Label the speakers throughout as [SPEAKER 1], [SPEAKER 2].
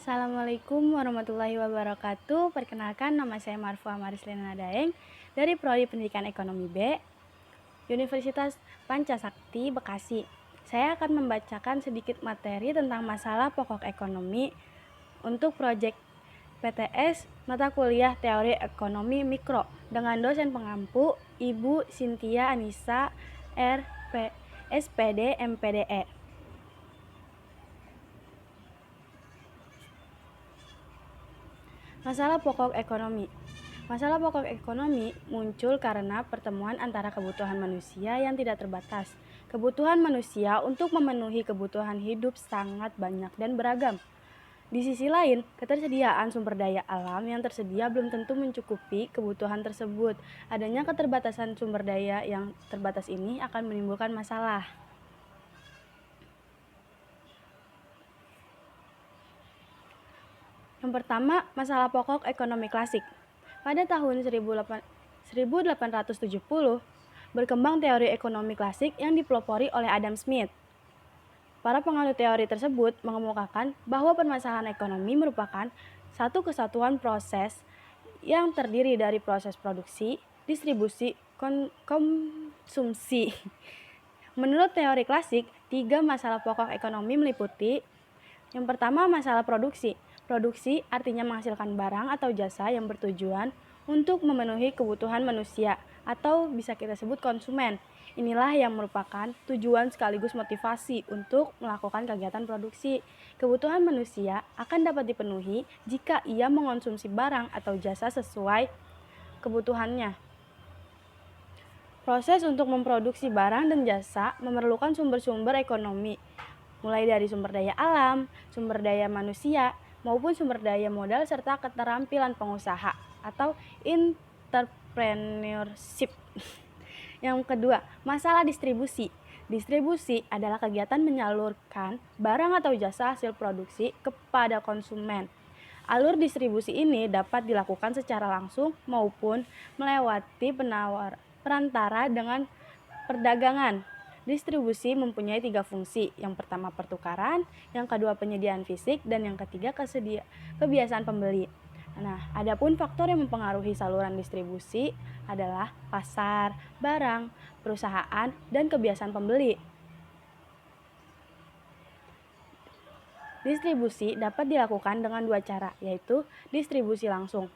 [SPEAKER 1] Assalamualaikum warahmatullahi wabarakatuh. Perkenalkan, nama saya Marfua Marislina Daeng dari Prodi Pendidikan Ekonomi B, Universitas Pancasakti, Bekasi. Saya akan membacakan sedikit materi tentang masalah pokok ekonomi untuk proyek PTS mata kuliah Teori Ekonomi Mikro dengan dosen pengampu Ibu Cynthia Anissa RP, SPD, MPDE. Masalah pokok ekonomi. Masalah pokok ekonomi muncul karena pertemuan antara kebutuhan manusia yang tidak terbatas. Kebutuhan manusia untuk memenuhi kebutuhan hidup sangat banyak dan beragam. Di sisi lain, ketersediaan sumber daya alam yang tersedia belum tentu mencukupi kebutuhan tersebut. Adanya keterbatasan sumber daya yang terbatas ini akan menimbulkan masalah. Yang pertama, masalah pokok ekonomi klasik. Pada tahun 1870, berkembang teori ekonomi klasik yang dipelopori oleh Adam Smith. Para penganut teori tersebut mengemukakan bahwa permasalahan ekonomi merupakan satu kesatuan proses yang terdiri dari proses produksi, distribusi, konsumsi. Menurut teori klasik, 3 masalah pokok ekonomi meliputi: yang pertama, masalah produksi. Produksi artinya menghasilkan barang atau jasa yang bertujuan untuk memenuhi kebutuhan manusia, atau bisa kita sebut konsumen. Inilah yang merupakan tujuan sekaligus motivasi untuk melakukan kegiatan produksi. Kebutuhan manusia akan dapat dipenuhi jika ia mengonsumsi barang atau jasa sesuai kebutuhannya. Proses untuk memproduksi barang dan jasa memerlukan sumber-sumber ekonomi, mulai dari sumber daya alam, sumber daya manusia, maupun sumber daya modal serta keterampilan pengusaha atau entrepreneurship. Yang kedua, masalah distribusi. Distribusi adalah kegiatan menyalurkan barang atau jasa hasil produksi kepada konsumen. Alur distribusi ini dapat dilakukan secara langsung maupun melewati perantara dengan perdagangan. Distribusi mempunyai 3 fungsi. Yang pertama pertukaran, yang kedua penyediaan fisik, dan yang ketiga kebiasaan pembeli. Nah, adapun faktor yang mempengaruhi saluran distribusi adalah pasar, barang, perusahaan, dan kebiasaan pembeli. Distribusi dapat dilakukan dengan 2 cara, yaitu distribusi langsung.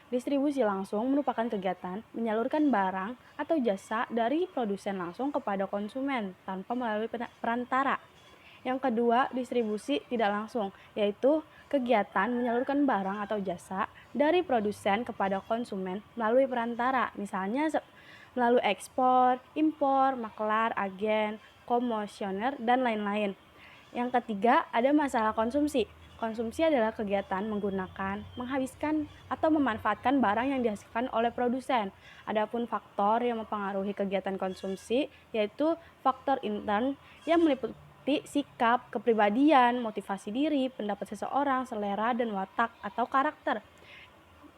[SPEAKER 1] Distribusi langsung merupakan kegiatan menyalurkan barang atau jasa dari produsen langsung kepada konsumen tanpa melalui perantara. Yang kedua, distribusi tidak langsung, yaitu kegiatan menyalurkan barang atau jasa dari produsen kepada konsumen melalui perantara, misalnya melalui ekspor, impor, makelar, agen, komisioner, dan lain-lain. Yang ketiga, ada masalah konsumsi. Konsumsi adalah kegiatan menggunakan, menghabiskan, atau memanfaatkan barang yang dihasilkan oleh produsen. Adapun faktor yang mempengaruhi kegiatan konsumsi yaitu faktor intern yang meliputi sikap, kepribadian, motivasi diri, pendapat seseorang, selera, dan watak atau karakter.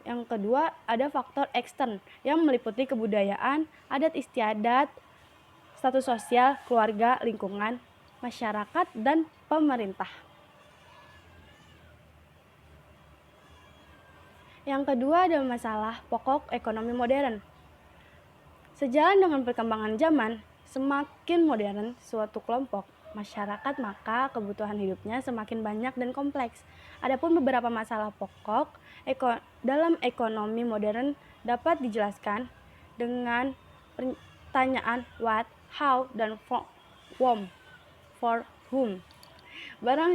[SPEAKER 1] Yang kedua, ada faktor ekstern yang meliputi kebudayaan, adat istiadat, status sosial, keluarga, lingkungan, masyarakat, dan pemerintah. Yang kedua ada masalah pokok ekonomi modern. Sejalan dengan perkembangan zaman, semakin modern suatu kelompok masyarakat, maka kebutuhan hidupnya semakin banyak dan kompleks. Adapun beberapa masalah pokok dalam ekonomi modern dapat dijelaskan dengan pertanyaan what, how, dan whom, for whom. Barang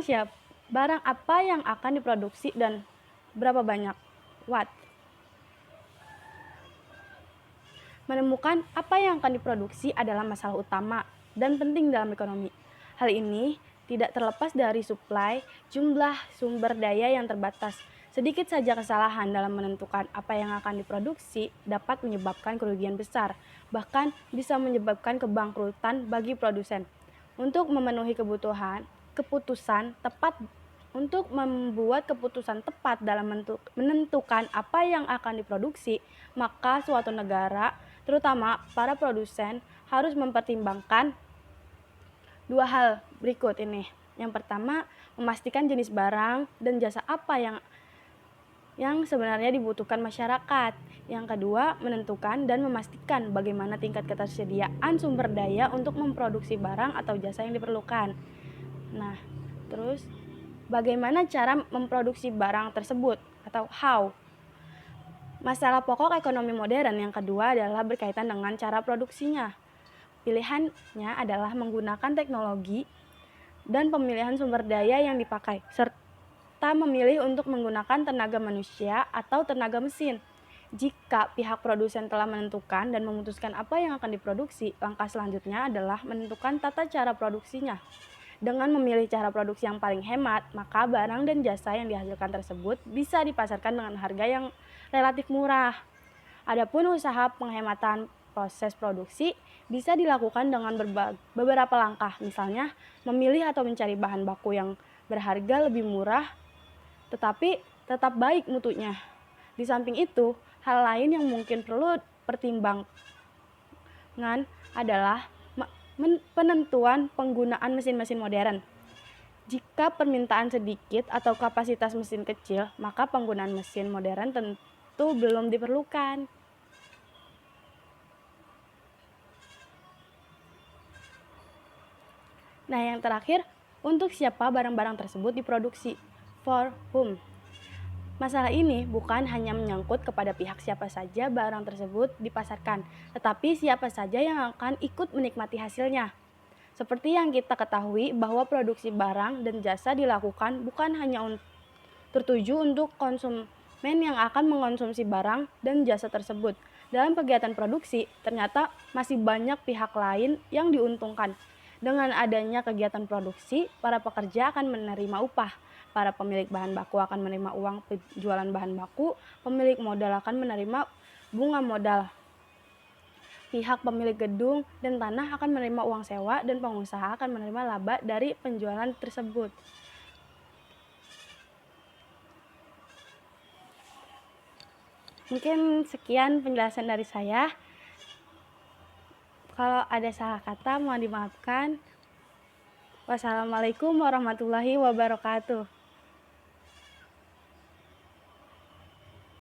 [SPEAKER 1] apa yang akan diproduksi dan berapa banyak. What. Menemukan apa yang akan diproduksi adalah masalah utama dan penting dalam ekonomi. Hal ini tidak terlepas dari supply, jumlah sumber daya yang terbatas. Sedikit saja kesalahan dalam menentukan apa yang akan diproduksi dapat menyebabkan kerugian besar, bahkan bisa menyebabkan kebangkrutan bagi produsen. Untuk memenuhi Untuk membuat keputusan tepat dalam menentukan apa yang akan diproduksi, maka suatu negara, terutama para produsen, harus mempertimbangkan 2 hal berikut ini. Yang pertama, memastikan jenis barang dan jasa apa yang sebenarnya dibutuhkan masyarakat. Yang kedua, menentukan dan memastikan bagaimana tingkat ketersediaan sumber daya untuk memproduksi barang atau jasa yang diperlukan. Nah, terus bagaimana cara memproduksi barang tersebut atau how? Masalah pokok ekonomi modern yang kedua adalah berkaitan dengan cara produksinya. Pilihannya adalah menggunakan teknologi dan pemilihan sumber daya yang dipakai, serta memilih untuk menggunakan tenaga manusia atau tenaga mesin. Jika pihak produsen telah menentukan dan memutuskan apa yang akan diproduksi, langkah selanjutnya adalah menentukan tata cara produksinya. Dengan memilih cara produksi yang paling hemat, maka barang dan jasa yang dihasilkan tersebut bisa dipasarkan dengan harga yang relatif murah. Adapun usaha penghematan proses produksi bisa dilakukan dengan beberapa langkah, misalnya memilih atau mencari bahan baku yang berharga lebih murah tetapi tetap baik mutunya. Di samping itu, hal lain yang mungkin perlu pertimbangan adalah penentuan penggunaan mesin-mesin modern. Jika permintaan sedikit atau kapasitas mesin kecil, maka penggunaan mesin modern tentu belum diperlukan. Nah, yang terakhir, untuk siapa barang-barang tersebut diproduksi? For whom? Masalah ini bukan hanya menyangkut kepada pihak siapa saja barang tersebut dipasarkan, tetapi siapa saja yang akan ikut menikmati hasilnya. Seperti yang kita ketahui bahwa produksi barang dan jasa dilakukan bukan hanya tertuju untuk konsumen yang akan mengonsumsi barang dan jasa tersebut. Dalam kegiatan produksi, ternyata masih banyak pihak lain yang diuntungkan. Dengan adanya kegiatan produksi, para pekerja akan menerima upah, para pemilik bahan baku akan menerima uang penjualan bahan baku, pemilik modal akan menerima bunga modal, pihak pemilik gedung dan tanah akan menerima uang sewa, dan pengusaha akan menerima laba dari penjualan tersebut. Mungkin sekian penjelasan dari saya. Kalau ada salah kata mohon dimaafkan. Wassalamualaikum warahmatullahi wabarakatuh.